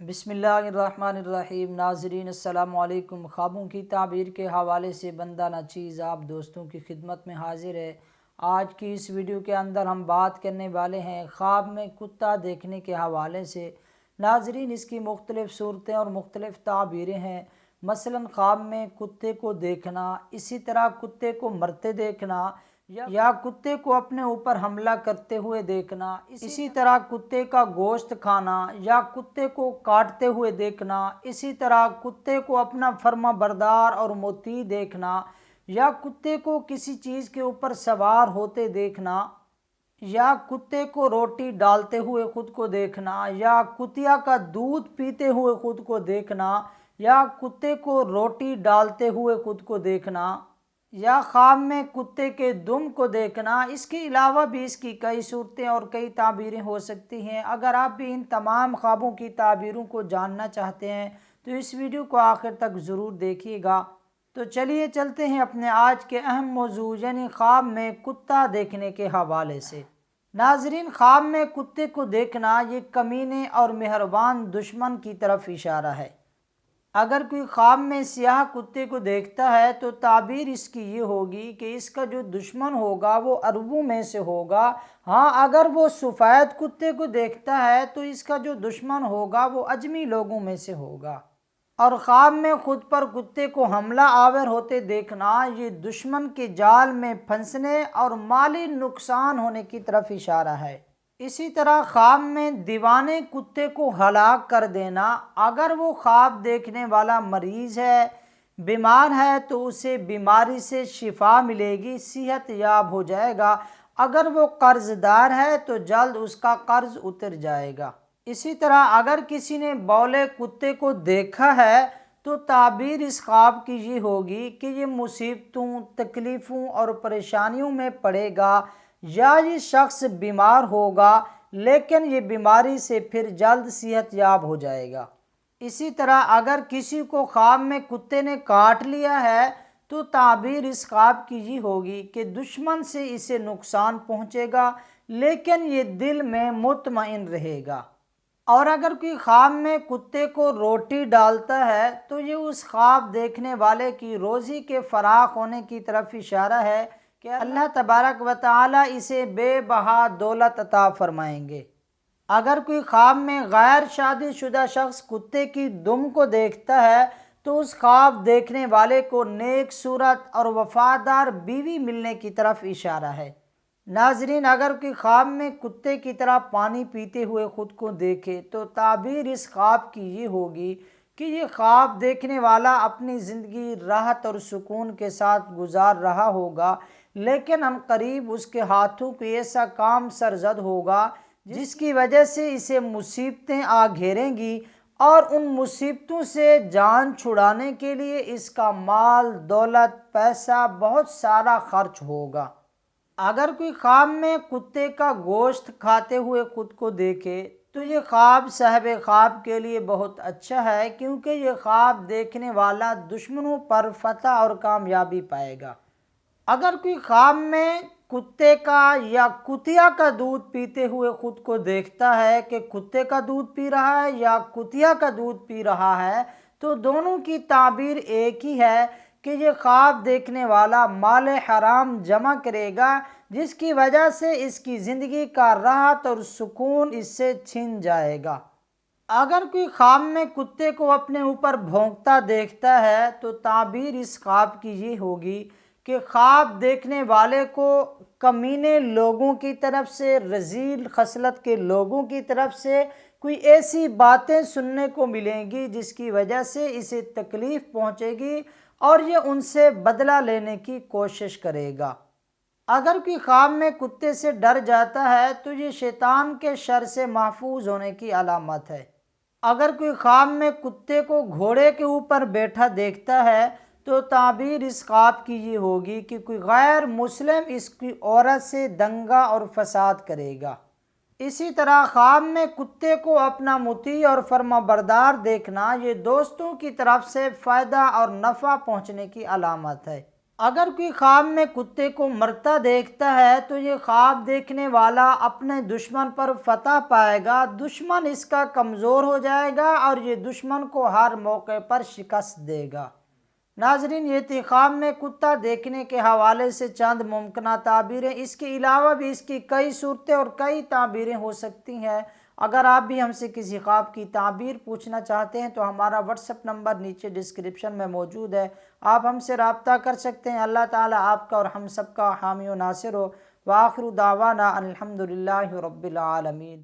بسم اللہ الرحمن الرحیم۔ ناظرین السلام علیکم۔ خوابوں کی تعبیر کے حوالے سے بندہ ناچیز آپ دوستوں کی خدمت میں حاضر ہے۔ آج کی اس ویڈیو کے اندر ہم بات کرنے والے ہیں خواب میں کتا دیکھنے کے حوالے سے۔ ناظرین، اس کی مختلف صورتیں اور مختلف تعبیریں ہیں۔ مثلا خواب میں کتے کو دیکھنا، اسی طرح کتے کو مرتے دیکھنا یا کتے کو اپنے اوپر حملہ کرتے ہوئے دیکھنا، اسی طرح کتے کا گوشت کھانا یا کتے کو کاٹتے ہوئے دیکھنا، اسی طرح کتے کو اپنا فرما بردار اور مطیع دیکھنا یا کتے کو کسی چیز کے اوپر سوار ہوتے دیکھنا یا کتے کو روٹی ڈالتے ہوئے خود کو دیکھنا یا کتیا کا دودھ پیتے ہوئے خود کو دیکھنا یا کتے کو روٹی ڈالتے ہوئے خود کو دیکھنا یا خواب میں کتے کے دم کو دیکھنا۔ اس کے علاوہ بھی اس کی کئی صورتیں اور کئی تعبیریں ہو سکتی ہیں۔ اگر آپ بھی ان تمام خوابوں کی تعبیروں کو جاننا چاہتے ہیں تو اس ویڈیو کو آخر تک ضرور دیکھیے گا۔ تو چلیے چلتے ہیں اپنے آج کے اہم موضوع یعنی خواب میں کتا دیکھنے کے حوالے سے۔ ناظرین، خواب میں کتے کو دیکھنا یہ کمینے اور مہربان دشمن کی طرف اشارہ ہے۔ اگر کوئی خواب میں سیاہ کتے کو دیکھتا ہے تو تعبیر اس کی یہ ہوگی کہ اس کا جو دشمن ہوگا وہ عربوں میں سے ہوگا۔ ہاں، اگر وہ سفید کتے کو دیکھتا ہے تو اس کا جو دشمن ہوگا وہ اجمی لوگوں میں سے ہوگا۔ اور خواب میں خود پر کتے کو حملہ آور ہوتے دیکھنا یہ دشمن کے جال میں پھنسنے اور مالی نقصان ہونے کی طرف اشارہ ہے۔ اسی طرح خواب میں دیوانے کتے کو ہلاک کر دینا، اگر وہ خواب دیکھنے والا مریض ہے، بیمار ہے تو اسے بیماری سے شفا ملے گی، صحت یاب ہو جائے گا۔ اگر وہ قرض دار ہے تو جلد اس کا قرض اتر جائے گا۔ اسی طرح اگر کسی نے بولے کتے کو دیکھا ہے تو تعبیر اس خواب کی یہ ہوگی کہ یہ مصیبتوں، تکلیفوں اور پریشانیوں میں پڑے گا یا یہ شخص بیمار ہوگا لیکن یہ بیماری سے پھر جلد صحت یاب ہو جائے گا۔ اسی طرح اگر کسی کو خواب میں کتے نے کاٹ لیا ہے تو تعبیر اس خواب کی یہ ہوگی کہ دشمن سے اسے نقصان پہنچے گا لیکن یہ دل میں مطمئن رہے گا۔ اور اگر کوئی خواب میں کتے کو روٹی ڈالتا ہے تو یہ اس خواب دیکھنے والے کی روزی کے فراخ ہونے کی طرف اشارہ ہے کہ اللہ تبارک و تعالی اسے بے بہا دولت عطا فرمائیں گے۔ اگر کوئی خواب میں غیر شادی شدہ شخص کتے کی دم کو دیکھتا ہے تو اس خواب دیکھنے والے کو نیک صورت اور وفادار بیوی ملنے کی طرف اشارہ ہے۔ ناظرین، اگر کوئی خواب میں کتے کی طرح پانی پیتے ہوئے خود کو دیکھے تو تعبیر اس خواب کی یہ ہوگی کہ یہ خواب دیکھنے والا اپنی زندگی راحت اور سکون کے ساتھ گزار رہا ہوگا لیکن عنقریب اس کے ہاتھوں کو ایسا کام سرزد ہوگا جس کی وجہ سے اسے مصیبتیں آ گھیریں گی اور ان مصیبتوں سے جان چھڑانے کے لیے اس کا مال، دولت، پیسہ بہت سارا خرچ ہوگا۔ اگر کوئی خواب میں کتے کا گوشت کھاتے ہوئے خود کو دیکھے تو یہ خواب صاحب خواب کے لیے بہت اچھا ہے کیونکہ یہ خواب دیکھنے والا دشمنوں پر فتح اور کامیابی پائے گا۔ اگر کوئی خواب میں کتے کا یا کتیا کا دودھ پیتے ہوئے خود کو دیکھتا ہے کہ کتے کا دودھ پی رہا ہے یا کتیا کا دودھ پی رہا ہے تو دونوں کی تعبیر ایک ہی ہے کہ یہ خواب دیکھنے والا مال حرام جمع کرے گا جس کی وجہ سے اس کی زندگی کا راحت اور سکون اس سے چھن جائے گا۔ اگر کوئی خواب میں کتے کو اپنے اوپر بھونکتا دیکھتا ہے تو تعبیر اس خواب کی یہ ہوگی کہ خواب دیکھنے والے کو کمینے لوگوں کی طرف سے، رذیل خصلت کے لوگوں کی طرف سے کوئی ایسی باتیں سننے کو ملیں گی جس کی وجہ سے اسے تکلیف پہنچے گی اور یہ ان سے بدلہ لینے کی کوشش کرے گا۔ اگر کوئی خواب میں کتے سے ڈر جاتا ہے تو یہ شیطان کے شر سے محفوظ ہونے کی علامت ہے۔ اگر کوئی خواب میں کتے کو گھوڑے کے اوپر بیٹھا دیکھتا ہے تو تعبیر اس خواب کی یہ ہوگی کہ کوئی غیر مسلم اس کی عورت سے دنگا اور فساد کرے گا۔ اسی طرح خواب میں کتے کو اپنا مطیع اور فرما بردار دیکھنا یہ دوستوں کی طرف سے فائدہ اور نفع پہنچنے کی علامت ہے۔ اگر کوئی خواب میں کتے کو مرتا دیکھتا ہے تو یہ خواب دیکھنے والا اپنے دشمن پر فتح پائے گا، دشمن اس کا کمزور ہو جائے گا اور یہ دشمن کو ہر موقع پر شکست دے گا۔ ناظرین، یہ تھی خواب میں کتا دیکھنے کے حوالے سے چند ممکنہ تعبیریں۔ اس کے علاوہ بھی اس کی کئی صورتیں اور کئی تعبیریں ہو سکتی ہیں۔ اگر آپ بھی ہم سے کسی خواب کی تعبیر پوچھنا چاہتے ہیں تو ہمارا واٹس ایپ نمبر نیچے ڈسکرپشن میں موجود ہے، آپ ہم سے رابطہ کر سکتے ہیں۔ اللہ تعالیٰ آپ کا اور ہم سب کا حامی و ناصر ہو۔ وآخر دعوانا الحمدللہ رب العالمین۔